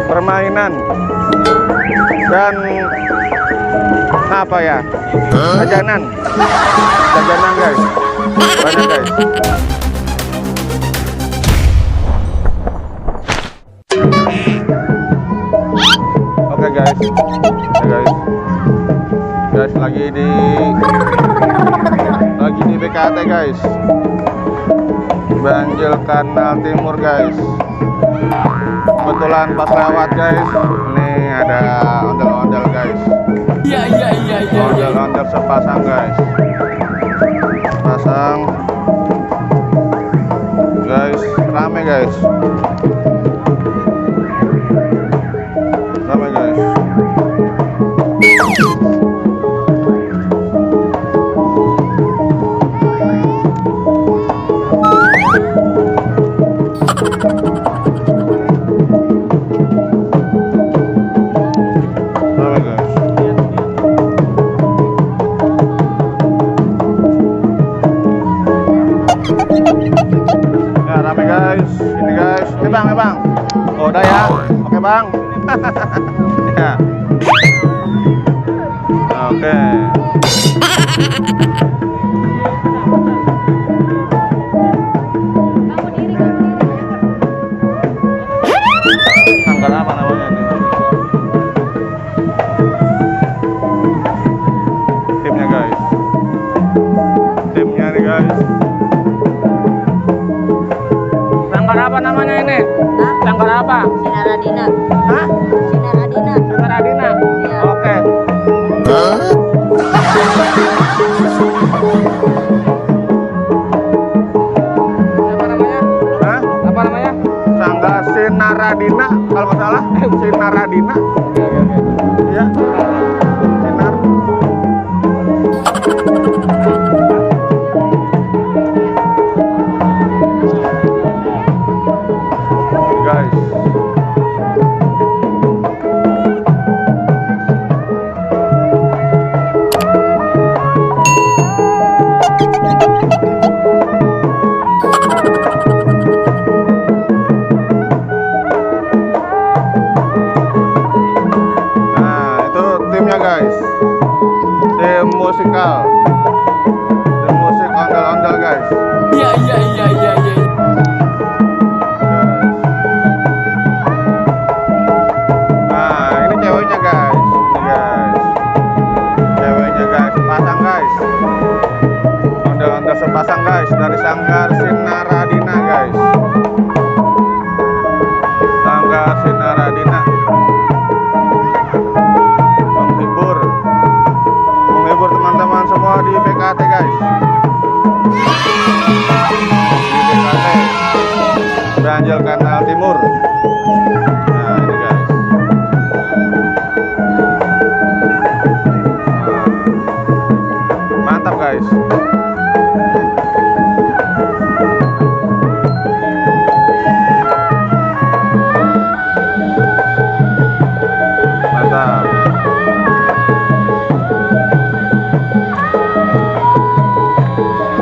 permainan, dan apa ya, jajanan guys, banyak guys. Oke guys, lagi di BKT guys, Banjil Kanal Timur guys. Kebetulan pas lewat guys, ini ada ondel-ondel guys. Iya. Ondel-ondel sepasang guys, guys, rame guys. Bang. Oh, udah ya. Oke, Bang. Ya. Oke. Tanggal apa namanya ini? Timnya guys. Timnya nih guys. Sanggar apa namanya ini? Sanggar apa? Sinaradina. Hah? Sinaradina. Iya. Oke. Apa namanya? Hah? Apa namanya? Sanggar Sinaradina kalau nggak salah. Sinaradina. Iya. Sinar. Guys. Nah, itu timnya guys. Tim musikal. Tim musik ondel-ondel guys. Iya. Sepasang guys dari Sanggar Sinaradina guys. Sanggar Sinaradina menghibur teman-teman semua di BKT guys. Di BKT Banjil Kanal Timur. Nah ini guys. Nah, mantap guys.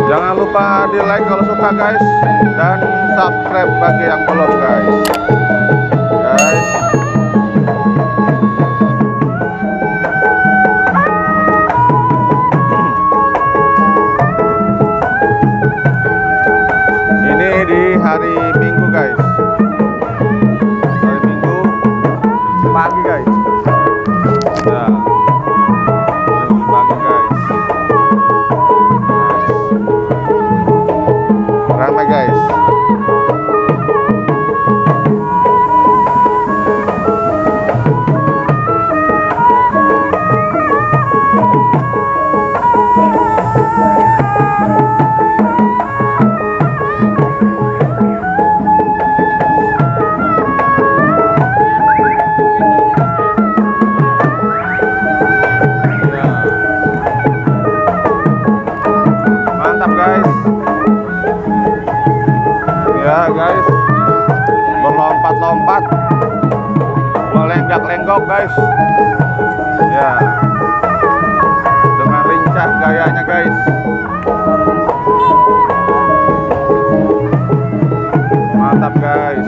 Jangan lupa di like kalau suka guys, dan subscribe bagi yang belum guys. Ini di hari Minggu guys. Hari Minggu pagi guys. Ya. Pagi guys. Ramai guys. Ya guys, berlompat-lompat, melenggak-lenggok guys. Ya, dengan lincah gayanya guys. Mantap guys.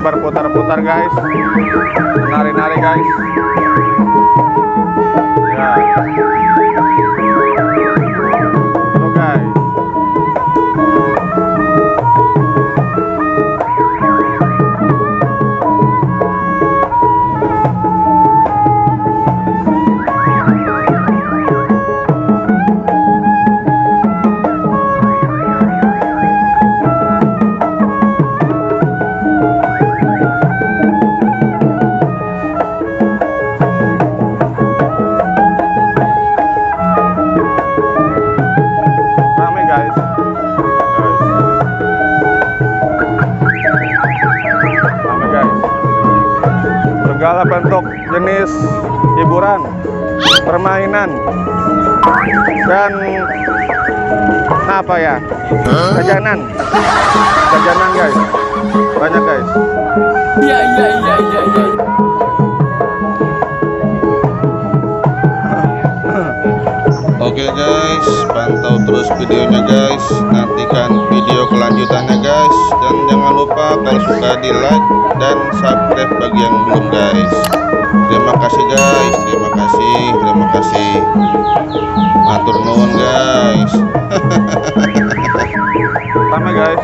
berputar-putar guys, nari-nari guys. Ya. Tuh guys. Rame guys. Rame guys. Segala bentuk jenis hiburan, permainan, dan apa ya, jajanan guys, banyak guys. Iya. Oke guys, pantau terus videonya guys, nantikan video kelanjutannya guys, dan jangan lupa kalau suka di like dan subscribe bagi yang belum guys. Terima kasih guys, terima kasih. Matur nuwun guys. Rame guys.